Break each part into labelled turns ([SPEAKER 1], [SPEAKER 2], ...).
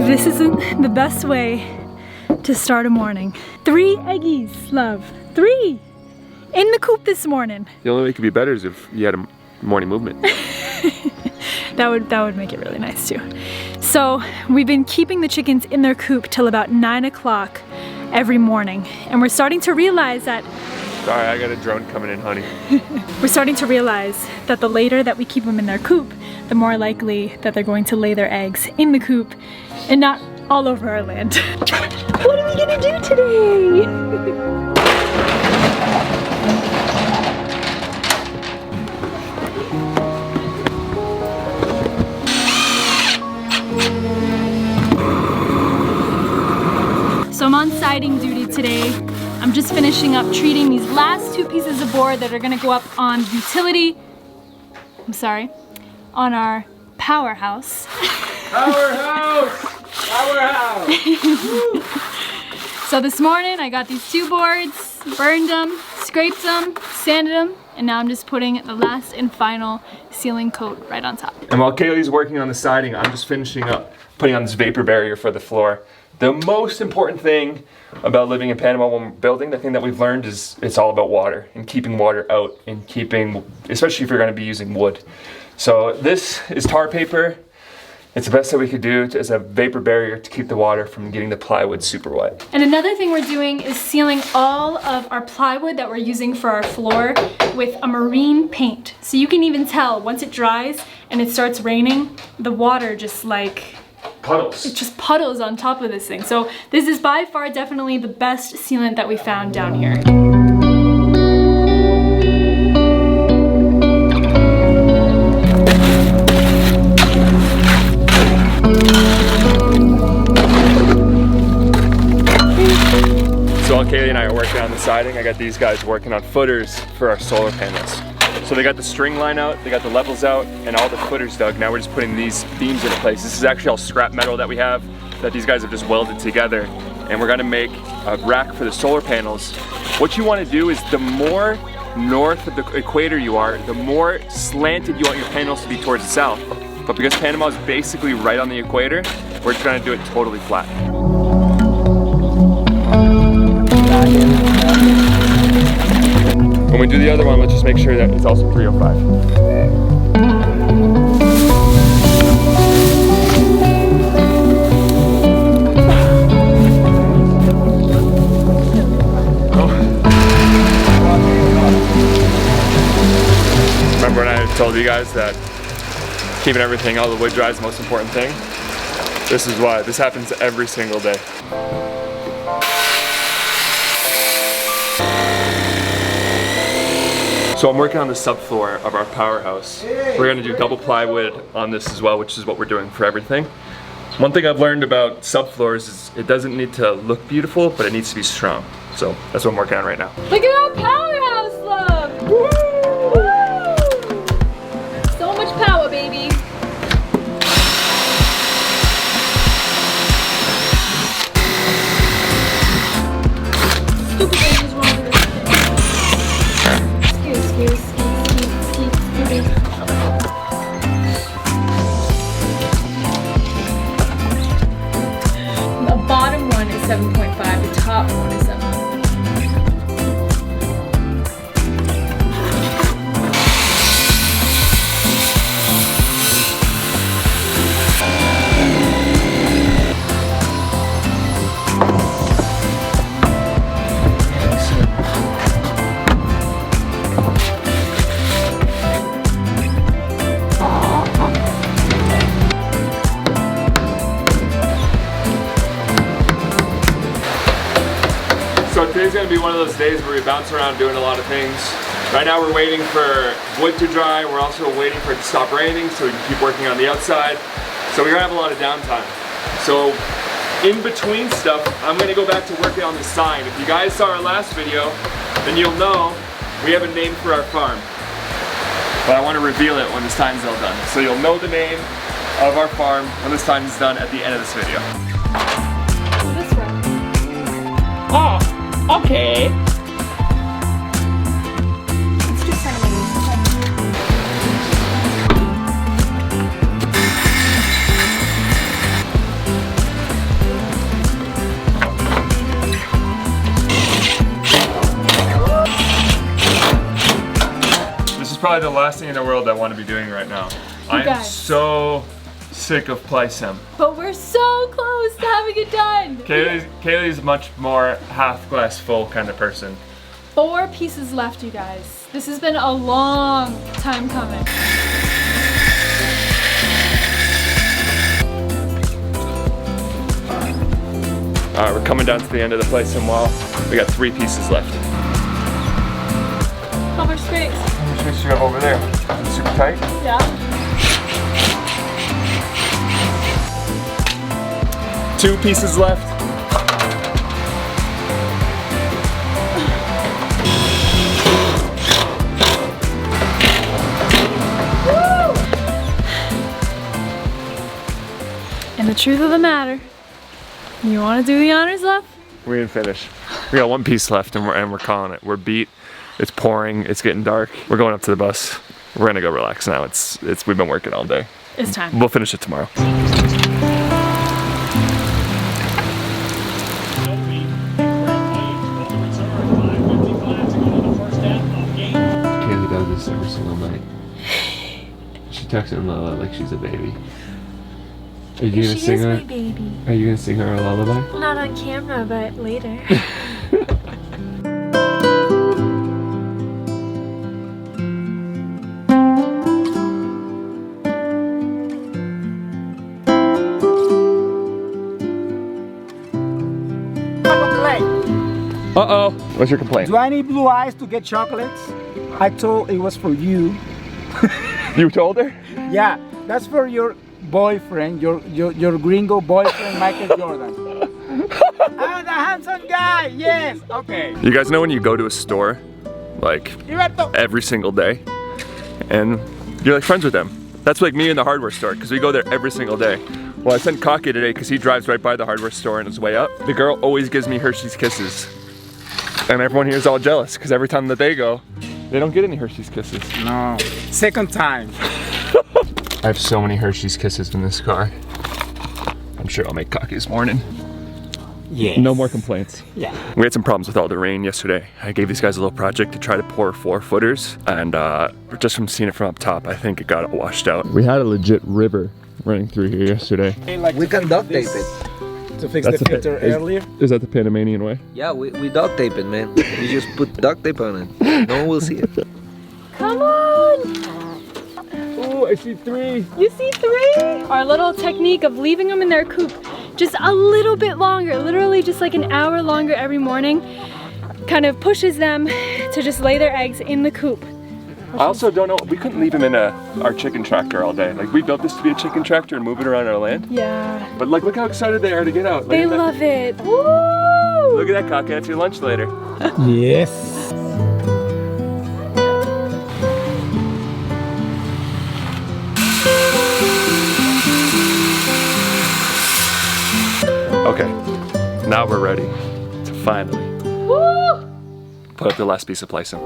[SPEAKER 1] This isn't the best way to start a morning. 3 eggies, love. 3 in the coop this morning.
[SPEAKER 2] The only way it could be better is if you had a morning movement.
[SPEAKER 1] That would make it really nice too. So we've been keeping the chickens in their coop till about 9 o'clock every morning. And we're starting to realize that...
[SPEAKER 2] Sorry, I got a drone coming in, honey.
[SPEAKER 1] We're starting to realize that the later that we keep them in their coop, the more likely that they're going to lay their eggs in the coop and not all over our land. What are we gonna do today? So I'm on siding duty today. I'm just finishing up treating these last 2 pieces of board that are gonna go up on on our powerhouse. Powerhouse! So this morning I got these 2 boards, burned them, scraped them, sanded them, and now I'm just putting the last and final sealing coat right on top.
[SPEAKER 2] And while Kaylee's working on the siding, I'm just finishing up putting on this vapor barrier for the floor. The most important thing about living in Panama when we're building, the thing that we've learned is it's all about water and keeping water out and keeping, especially if you're going to be using wood. So this is tar paper. It's the best that we could do as a vapor barrier to keep the water from getting the plywood super wet.
[SPEAKER 1] And another thing we're doing is sealing all of our plywood that we're using for our floor with a marine paint. So you can even tell once it dries and it starts raining, the water just like...
[SPEAKER 2] puddles.
[SPEAKER 1] It just puddles on top of this thing. So this is by far definitely the best sealant that we found down here.
[SPEAKER 2] So while Kaylee and I are working on the siding, I got these guys working on footers for our solar panels. So they got the string line out, they got the levels out, and all the footers dug. Now we're just putting these beams into place. This is actually all scrap metal that we have, that these guys have just welded together. And we're gonna make a rack for the solar panels. What you wanna do is the more north of the equator you are, the more slanted you want your panels to be towards the south. But because Panama is basically right on the equator, we're just gonna do it totally flat. When we do the other one, let's just make sure that it's also 305. Remember when I told you guys that keeping everything, all the wood dry is the most important thing? This is why. This happens every single day. So I'm working on the subfloor of our powerhouse. We're gonna do double plywood on this as well, which is what we're doing for everything. One thing I've learned about subfloors is it doesn't need to look beautiful, but it needs to be strong. So that's what I'm working on right now.
[SPEAKER 1] Look at our powerhouse, love! Woo! So much power, baby. Stupid thing is wrong with this. Excuse. The bottom one is 7.5, the top one is 7.
[SPEAKER 2] So today's gonna be one of those days where we bounce around doing a lot of things. Right now we're waiting for wood to dry. We're also waiting for it to stop raining so we can keep working on the outside. So we're gonna have a lot of downtime. So in between stuff, I'm gonna go back to working on the sign. If you guys saw our last video, then you'll know we have a name for our farm. But I wanna reveal it when the sign's all done. So you'll know the name of our farm when the sign is done at the end of this video.
[SPEAKER 1] This way.
[SPEAKER 2] Oh, okay.
[SPEAKER 1] Let's do centimeters.
[SPEAKER 2] probably the last thing in the world I want to be doing right now. I am
[SPEAKER 1] guys.
[SPEAKER 2] so sick of Plysim.
[SPEAKER 1] But we're so close to having it done.
[SPEAKER 2] Kaylee's much more half glass full kind of person.
[SPEAKER 1] 4 pieces left, you guys. This has been a long time coming.
[SPEAKER 2] Alright, we're coming down to the end of the Plysim wall. We got 3 pieces left.
[SPEAKER 1] How much space?
[SPEAKER 2] How much space do you have over there? Is it super tight?
[SPEAKER 1] Yeah.
[SPEAKER 2] 2 pieces left.
[SPEAKER 1] And the truth of the matter, you want to do the honors, love?
[SPEAKER 2] We didn't finish. We got 1 piece left and we're calling it. We're beat. It's pouring. It's getting dark. We're going up to the bus. We're gonna go relax now. We've been working all day.
[SPEAKER 1] It's time.
[SPEAKER 2] We'll finish it tomorrow. Kaylee does this every single night. She texts him like she's a baby. Are you gonna sing her?
[SPEAKER 3] My baby.
[SPEAKER 2] Are you gonna sing her a lullaby?
[SPEAKER 3] Not on camera, but later.
[SPEAKER 2] Uh-oh. What's your complaint?
[SPEAKER 4] Do I need blue eyes to get chocolates? I told it was for you.
[SPEAKER 2] You told her?
[SPEAKER 4] Yeah, that's for your boyfriend, your gringo boyfriend, Michael Jordan. I'm the handsome guy, yes, okay.
[SPEAKER 2] You guys know when you go to a store, like every single day, and you're like friends with them. That's like me in the hardware store, because we go there every single day. Well, I sent Kake today because he drives right by the hardware store on his way up. The girl always gives me Hershey's Kisses. And everyone here is all jealous because every time that they go, they don't get any Hershey's Kisses.
[SPEAKER 4] No, second time.
[SPEAKER 2] I have so many Hershey's Kisses in this car. I'm sure I'll make Kake's morning.
[SPEAKER 4] Yes.
[SPEAKER 2] No more complaints.
[SPEAKER 4] Yeah.
[SPEAKER 2] We had some problems with all the rain yesterday. I gave these guys a little project to try to pour 4 footers, and just from seeing it from up top, I think it got all washed out. We had a legit river running through here yesterday.
[SPEAKER 5] We can duct tape it.
[SPEAKER 4] To fix the filter earlier.
[SPEAKER 2] Is that the Panamanian way?
[SPEAKER 5] Yeah, we duct tape it, man. We just put duct tape on it. No one will see it.
[SPEAKER 1] Come on!
[SPEAKER 2] Oh, I see 3.
[SPEAKER 1] You see 3? Our little technique of leaving them in their coop just a little bit longer, literally just like an hour longer every morning, kind of pushes them to just lay their eggs in the coop.
[SPEAKER 2] I also don't know, we couldn't leave them in our chicken tractor all day. Like, we built this to be a chicken tractor and move it around our land.
[SPEAKER 1] Yeah.
[SPEAKER 2] But like, look how excited they are to get out.
[SPEAKER 1] They love it. Woo!
[SPEAKER 2] Look at that, Kake, that's your lunch later.
[SPEAKER 4] Yes.
[SPEAKER 2] Okay, now we're ready to finally put up the last piece of Plysim.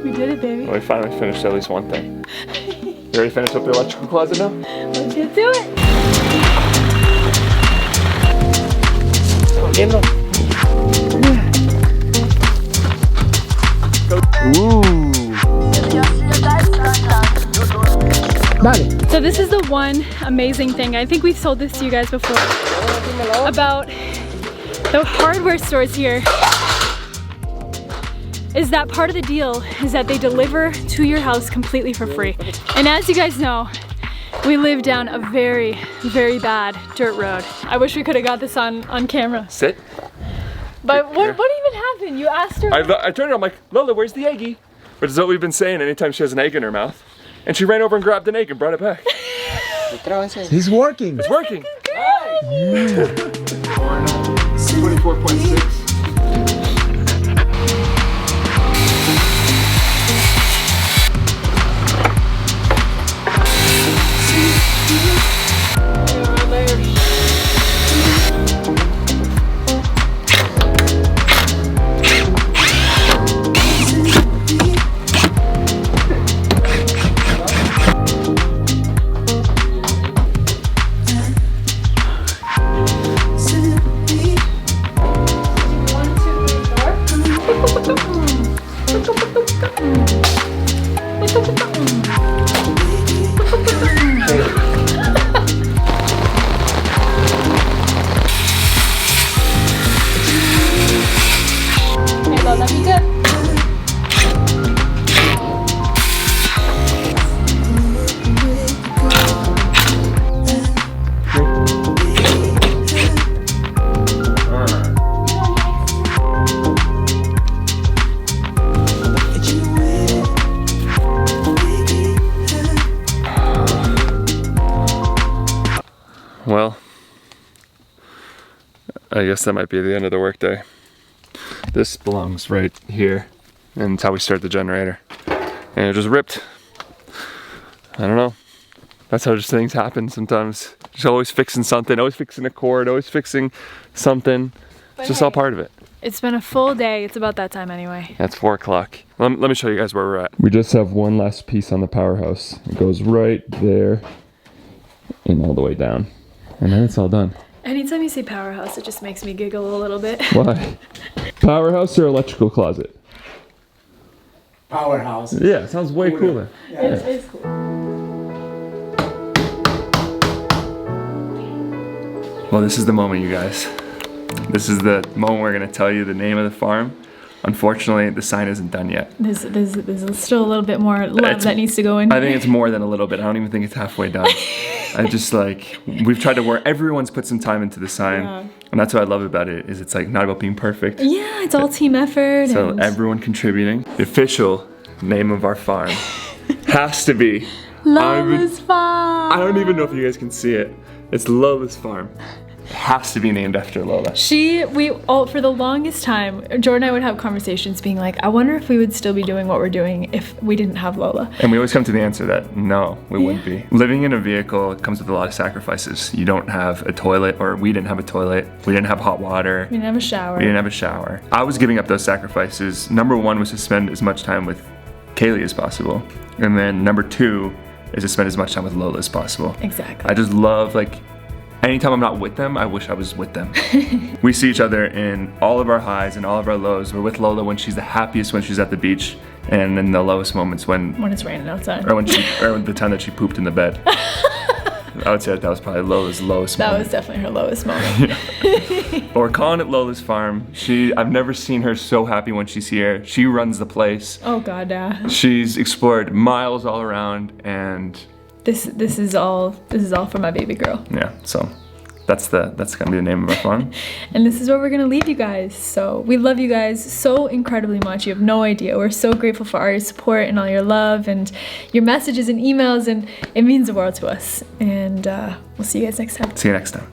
[SPEAKER 1] We did it, baby.
[SPEAKER 2] We finally finished at least one thing. You ready to finish up the electrical closet now?
[SPEAKER 1] Let's get to it. So this is the one amazing thing, I think we've sold this to you guys before, about the hardware stores here, is that part of the deal is that they deliver to your house completely for free. And as you guys know, we live down a very, very bad dirt road. I wish we could have got this on camera.
[SPEAKER 2] Sit.
[SPEAKER 1] But what even happened? You asked her?
[SPEAKER 2] I turned her, I'm like, Lola, where's the eggie? Which is what we've been saying anytime she has an egg in her mouth. And she ran over and grabbed an egg and brought it back.
[SPEAKER 4] He's working.
[SPEAKER 2] It's working.
[SPEAKER 4] Yeah.
[SPEAKER 2] 24.6. Well, I guess that might be the end of the workday. This belongs right here, and it's how we start the generator. And it just ripped. I don't know. That's how just things happen sometimes. Just always fixing something, always fixing a cord, always fixing something. It's just all part of it.
[SPEAKER 1] It's been a full day. It's about that time anyway.
[SPEAKER 2] That's 4 o'clock. Let me show you guys where we're at. We just have one last piece on the powerhouse. It goes right there and all the way down. And then it's all done.
[SPEAKER 1] Anytime you say powerhouse, it just makes me giggle a little bit.
[SPEAKER 2] Why? Powerhouse or electrical closet?
[SPEAKER 4] Powerhouse.
[SPEAKER 2] Yeah, it sounds way cooler.
[SPEAKER 1] It's cool.
[SPEAKER 2] Well, this is the moment, you guys. This is the moment we're gonna tell you the name of the farm. Unfortunately, the sign isn't done yet.
[SPEAKER 1] There's still a little bit more love that needs to go in.
[SPEAKER 2] I think it's more than a little bit. I don't even think it's halfway done. I just like, we've tried to work, everyone's put some time into the sign.
[SPEAKER 1] Yeah.
[SPEAKER 2] And that's what I love about it, is it's like not about being perfect.
[SPEAKER 1] Yeah, it's all team effort.
[SPEAKER 2] So
[SPEAKER 1] and
[SPEAKER 2] everyone contributing. The official name of our farm has to be
[SPEAKER 1] Lola's Farm.
[SPEAKER 2] I don't even know if you guys can see it. It's Lola's Farm. It has to be named after Lola.
[SPEAKER 1] For the longest time, Jordan and I would have conversations being like, I wonder if we would still be doing what we're doing if we didn't have Lola.
[SPEAKER 2] And we always come to the answer that no, we wouldn't be. Living in a vehicle comes with a lot of sacrifices. You don't have a toilet, or we didn't have a toilet. We didn't have hot water.
[SPEAKER 1] We didn't have a shower.
[SPEAKER 2] We didn't have a shower. I was giving up those sacrifices. Number 1 was to spend as much time with Kaylee as possible. And then number 2 is to spend as much time with Lola as possible.
[SPEAKER 1] Exactly.
[SPEAKER 2] I just love, like, anytime I'm not with them, I wish I was with them. We see each other in all of our highs and all of our lows. We're with Lola when she's the happiest, when she's at the beach, and in the lowest moments when
[SPEAKER 1] it's raining outside.
[SPEAKER 2] or the time that she pooped in the bed. I would say that was probably Lola's lowest
[SPEAKER 1] That
[SPEAKER 2] moment.
[SPEAKER 1] was definitely her lowest moment.
[SPEAKER 2] But we're calling it Lola's Farm. I've never seen her so happy when she's here. She runs the place.
[SPEAKER 1] Oh god, yeah.
[SPEAKER 2] She's explored miles all around, and
[SPEAKER 1] This is all for my baby girl.
[SPEAKER 2] yeah, so that's gonna be the name of our farm.
[SPEAKER 1] And this is where we're gonna leave you guys. So we love you guys so incredibly much. You have no idea. We're so grateful for all your support and all your love and your messages and emails, and it means the world to us. And we'll see you guys next time.
[SPEAKER 2] See you next time.